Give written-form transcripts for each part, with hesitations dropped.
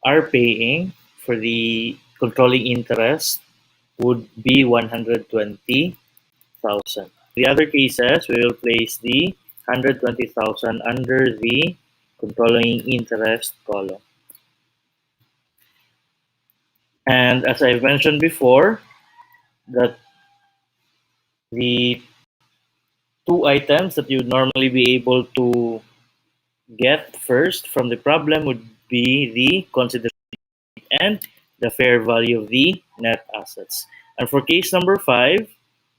are paying for the controlling interest would be 120,000. The other cases, we will place the 120,000 under the controlling interest column. And as I've mentioned before, that the two items that you'd normally be able to get first from the problem would be the consideration and the fair value of the net assets. And for case number 5,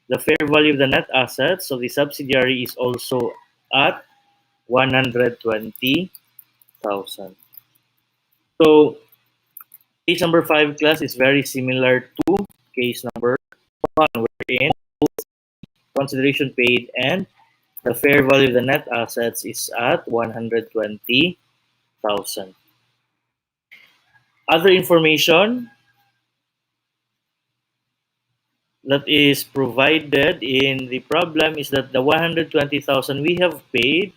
the fair value of the net assets of the subsidiary is also at 120,000. So case number 5 class is very similar to case number 1, wherein consideration paid and the fair value of the net assets is at 120,000. Other information that is provided in the problem is that the 120,000 we have paid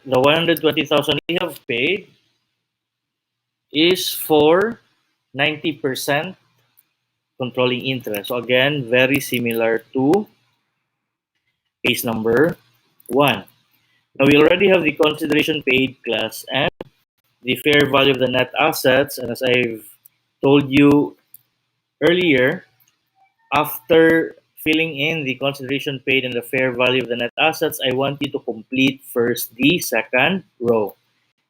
the 120,000 we have paid is for 90% controlling interest. So again, very similar to case number 1. Now we already have the consideration paid class and the fair value of the net assets. And as I've told you earlier, after filling in the consideration paid and the fair value of the net assets, I want you to complete first the second row.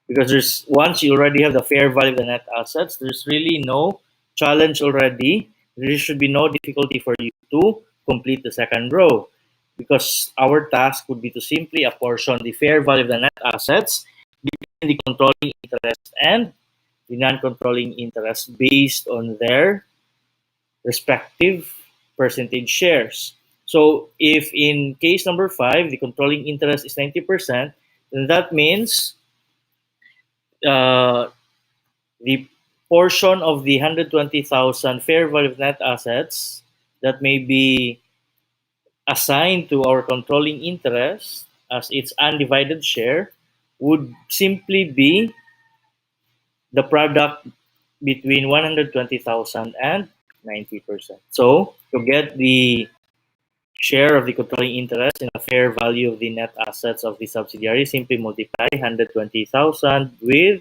Because once you already have the fair value of the net assets, there's really no challenge already. There should be no difficulty for you to complete the second row. Because our task would be to simply apportion the fair value of the net assets between the controlling interest and the non-controlling interest based on their respective percentage shares. So if in case number 5, the controlling interest is 90%, then that means the portion of the 120,000 fair value of net assets that may be assigned to our controlling interest as its undivided share would simply be the product between 120,000 and 90%. So to get the share of the controlling interest in the fair value of the net assets of the subsidiary, simply multiply 120,000 with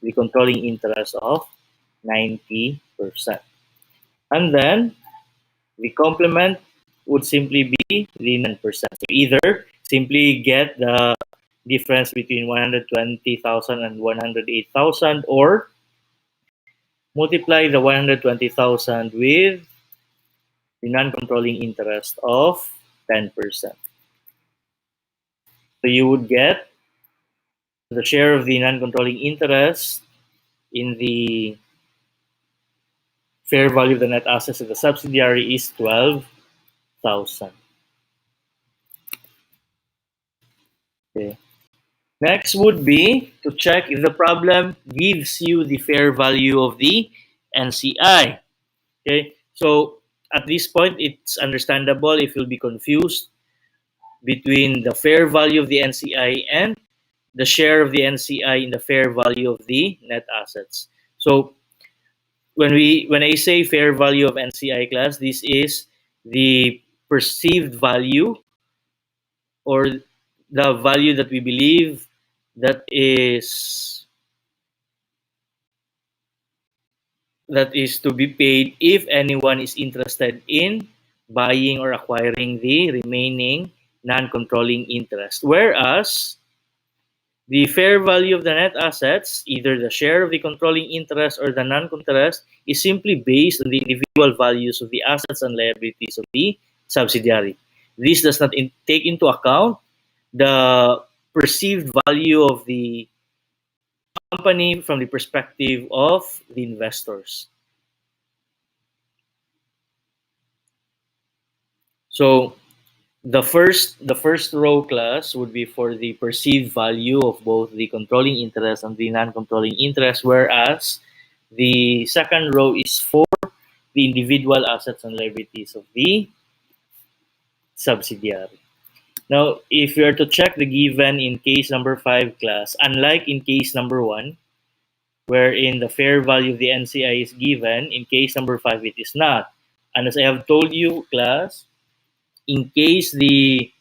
the controlling interest of 90%. And then the complement would simply be the 9%. So either simply get the difference between 120,000 and 108,000 or multiply the 120,000 with the non-controlling interest of 10%. So you would get the share of the non-controlling interest in the fair value of the net assets of the subsidiary is 12,000. Okay. Next would be to check if the problem gives you the fair value of the NCI. Okay, so at this point, it's understandable if you'll be confused between the fair value of the NCI and the share of the NCI in the fair value of the net assets. So when I say fair value of NCI class, this is the perceived value or the value that we believe that is to be paid if anyone is interested in buying or acquiring the remaining non-controlling interest. Whereas the fair value of the net assets, either the share of the controlling interest or the non-interest, is simply based on the individual values of the assets and liabilities of the subsidiary. This does not take into account the perceived value of the company from the perspective of the investors. So the first row class would be for the perceived value of both the controlling interest and the non-controlling interest, whereas The second row is for the individual assets and liabilities of the subsidiary. Now, if you are to check the given in case number 5 class, unlike in case number 1, wherein the fair value of the NCI is given, in case number 5 it is not. And as I have told you, class, in case the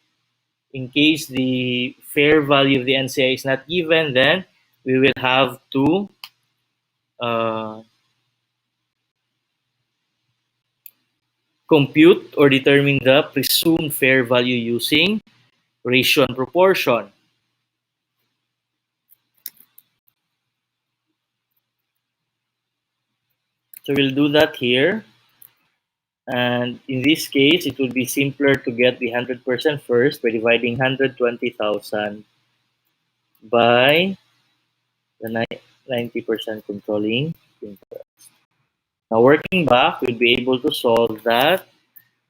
fair value of the NCI is not given, then we will have to compute or determine the presumed fair value using ratio and proportion. So we'll do that here. And in this case, it would be simpler to get the 100% first by dividing 120,000 by the 90% controlling interest. Now, working back, we'll be able to solve that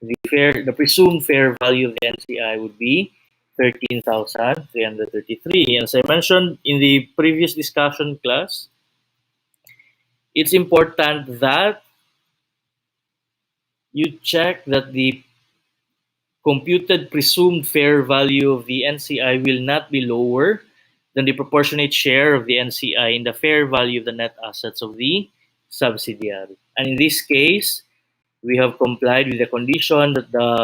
the presumed fair value of the NCI would be 13,333. As I mentioned in the previous discussion class, it's important that you check that the computed presumed fair value of the NCI will not be lower than the proportionate share of the NCI in the fair value of the net assets of the subsidiary. And in this case, we have complied with the condition that the